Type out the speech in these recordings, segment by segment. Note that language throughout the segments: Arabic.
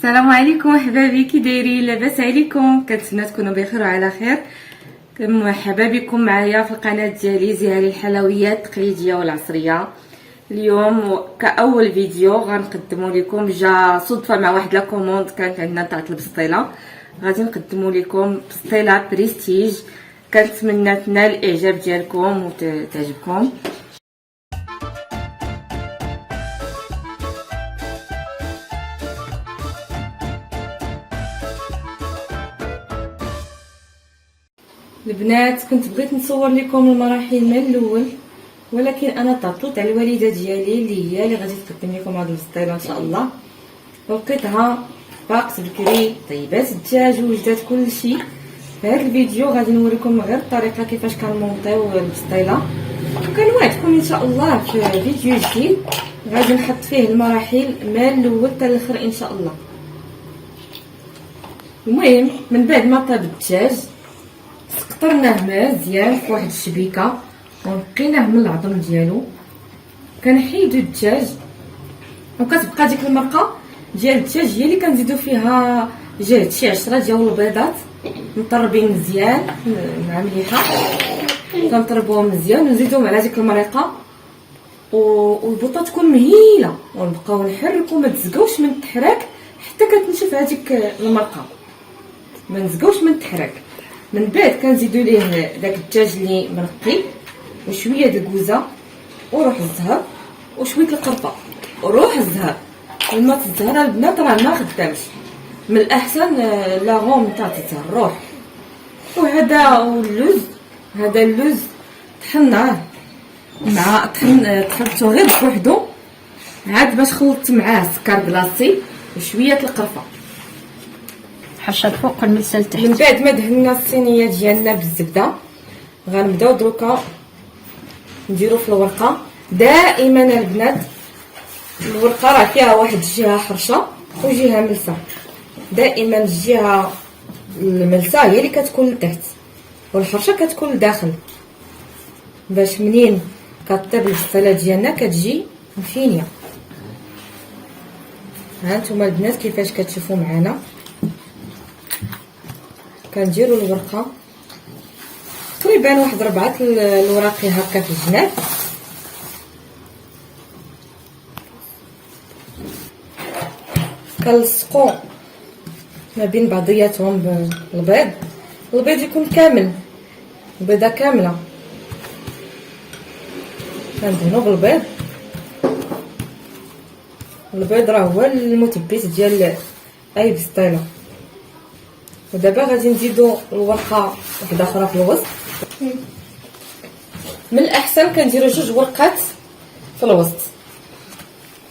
السلام عليكم احبابي، كي دايرين؟ لاباس عليكم؟ كنتمنى تكونوا بخير وعلى خير. مرحبا بكم معايا في القناه ديالي زياري الحلويات التقليديه والعصريه. اليوم كاول فيديو غنقدموا لكم، جا صدفه مع واحد لا كوموند كانت عندنا تاع البسطيله. غادي نقدموا لكم بسطيله بريستيج، كنتمنى تنال الاعجاب ديالكم وتعجبكم. البنات، كنت بغيت نصور لكم المراحل من الاول، ولكن انا طلبت على الوالده ديالي اللي غادي تقدم لكم هذه البسطيله ان شاء الله، ولقيتها باقت بكري، طيبات الدجاج وجدات كلشي. في هذا الفيديو غادي نوريكم غير الطريقه كيفاش كنمونطيو البسطيله، وكنوعدكم ان شاء الله في فيديو جديد غادي نحط فيه المراحل من الاول حتى الاخر ان شاء الله. المهم، من بعد ما طاب الدجاج قطرناه مزيان في واحد الشبيكه ونقيناه من العظم ديالو. كنحيدو الدجاج وكتبقى ديك المرقه ديال الدجاج هي اللي كنزيدو فيها جهد شي 10 ديال البيضات مطربين مزيان مع مليحه، كنطربوهم مزيان ونزيدوهم على ديك المريقه والبوطه تكون مهيله، ونبقاو نحركو ما تزقوش من التحراك حتى كتنشف هذيك المرقه، ما نزقوش من التحراك. من بعد كنزيدو ليه داك الدجاج اللي منقي وشويه د الكوزه وروح الزهر وشويه القرفه وروح الزهر. الماء الزهر البنات راه ما خدامش، من الاحسن لاغوم تاع الزهر روح. وهذا اللوز، هذا اللوز طحناه مع طحنتو غير بوحدو، عاد باش خلطت معاه سكر بلاصي وشويه القرفه، حشا فوق والملسه لتحت. من بعد ما دهنا الصينيه ديالنا بالزبده غنبداو دروكا نديرو في الورقه. دائما البنات الورقه راه فيها واحد الجهه حرشه وجهه ملسه، دائما الجهه الملسه هي اللي كتكون لتحت والحرشه كتكون لداخل، باش منين كطيب البسطيله ديالنا كتجي مفينيه. ها نتوما البنات كيفاش كتشوفوا معنا كنديروا الورقه تقريبا واحد 4 الوراقي هكا في الجناب، كنلصقوا ما بين بعضياتهم البيض يكون كامل، البيضه كامله كندهنوا بالبيض. البيض راه هو المثبت ديال اي بسطيله. ودابا غادي نزيدو الورقه وحده اخرى في الوسط. من الاحسن كنديروا 2 ورقات في الوسط،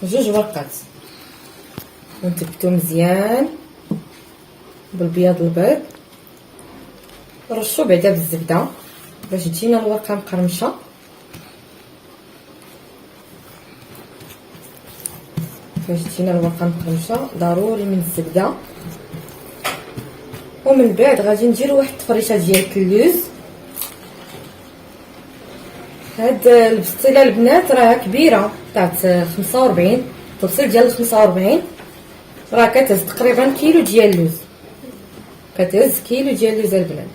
2 ورقات، ونثبتو مزيان بالبياض البيض، نرشو بعدا بالزبده باش تجينا الورقه مقرمشه. باش تجينا الورقه مقرمشه ضروري من الزبده. ومن بعد غادي نديرو واحد التفريشه ديال اللوز. هاد البسطيله البنات راه كبيره تاع 45 تفصيل ديال 45، راه كتهز تقريبا كيلو ديال اللوز، كتهز كيلو ديال اللوز البنات.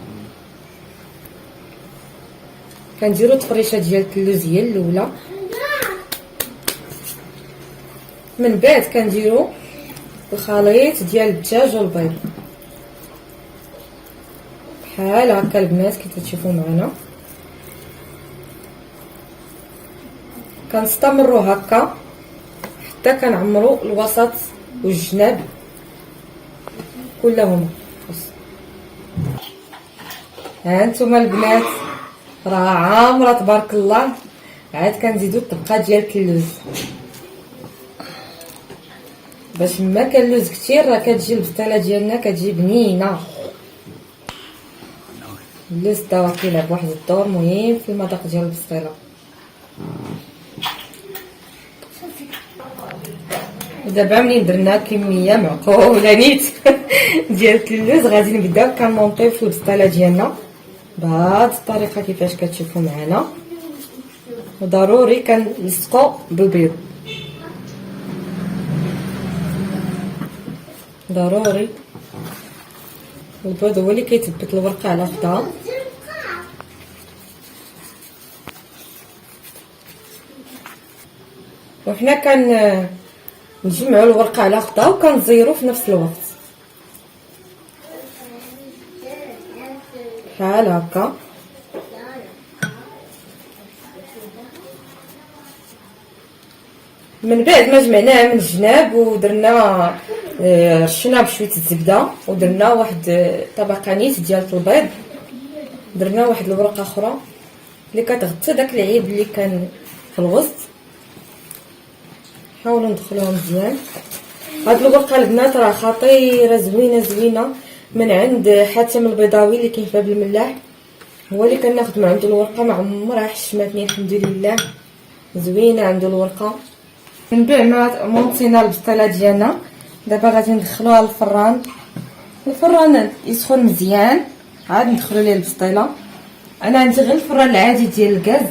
كنديرو تفريشه ديال اللوز هي الاولى، من بعد كنديرو الخليط ديال الدجاج والبيض بحال هكا البنات كي تشوفوا معنا. كنستمروا هكا حتى كنعمروا الوسط والجناب كلهما. ها انتم البنات راه عامره تبارك الله. عاد كنزيدوا الطبقه ديال اللوز باش ما كان اللوز كثير راه كتجي البسطيله ديالنا كتجي بنينه. اللوز تا كيلعب واحد الدور مهم في المذاق ديال البسطيله. ودابا منين درنا كميه معقوله نيت ديال اللوز غادي نبداو كنمونطيو في البسطيله ديالنا بهاد الطريقه كيفاش كتشوفوا معنا، وضروري كنلصقوا بالبيض. ضروري. البيض هو اللي كيثبت الورقه على خدها. وحنا نجمعوا الورقه على خدها وكنزيروا في نفس الوقت بحال هكا. من بعد ما جمعناه من الجناب ودرنا رشيناه بشويه الزبده ودرنا واحد طبقه نيت ديال البيض، درنا واحد الورقه اخرى اللي كتغطي داك العيب اللي كان في الوسط. حاولوا ندخلوها مزيان. هاد الورقه البنات راه خطيره زوينه من عند حاتم البيضاوي اللي كاين في باب الملاح، هو اللي كناخذ من عنده الورقه، ما عمرها حشمتني الحمد لله، زوينه عنده الورقه. من بعد ما مونطينا البسطيله ديالنا دابا غادي ندخلوها للفران. الفران يسخن مزيان عاد ندخلو ليه البسطيله. انا عندي غير الفران العادي ديال الغاز،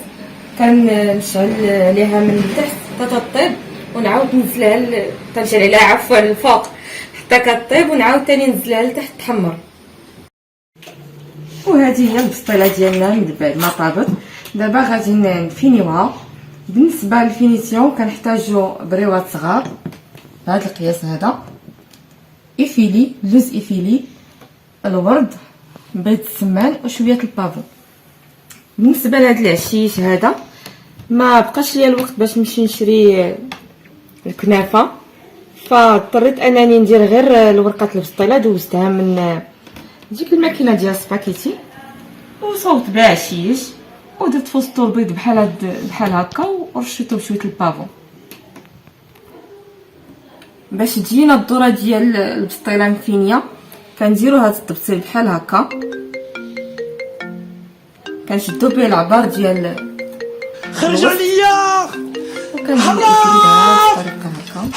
كنشعل عليها من التحت حتى تطيب ونعاود ننزلها تنشعل عليها عفوا الفوق حتى كطيب ونعاود ثاني ننزلها لتحت تحمر. وهذه هي البسطيله ديالنا من بعد ما طابت. دابا غادي نفينيوها. بالنسبه للفينيسيون كنحتاجو بريوات صغار بهذا القياس هذا، ايفيلي لوز ايفيلي، الورد، بيض السمان وشويه البافو. بالنسبه لهذا العشيش هذا ما بقاش ليا الوقت باش نمشي نشري الكنافه، فاضطريت انني ندير غير الورقه البسطيله، دوزتها من ديك الماكينه ديال السباكيتي وصوت بها عشيش ودرت في وسطو البيض بحال هكا ورشيتو بشويه البافو باش تجينا الذره ديال البسطيله مفينيه. كنديرو هاد التبصيل بحال هكا، كنشدو به العبار ديال خرجوا عليا وكنديرو بهذه الطريقه هكا.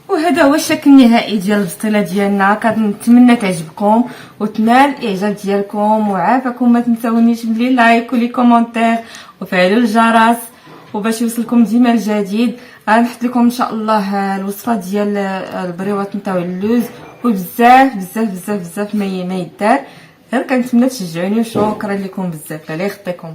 وهذا هو الشكل النهائي ديال البسطيله ديالنا. كنتمنى تعجبكم وتنال الاعجاب ديالكم، وعافاكم ما تنساونيش بلي لايك ولي كومونتير وفعلوا الجرس وباش يوصلكم ديما الجديد. غنحط لكم ان شاء الله الوصفه ديال البريوات نتاع اللوز وبزاف بزاف بزاف بزاف ما يدار. غير كنتمنى تشجعوني وشكرا لكم بزاف. الله يخطيكم.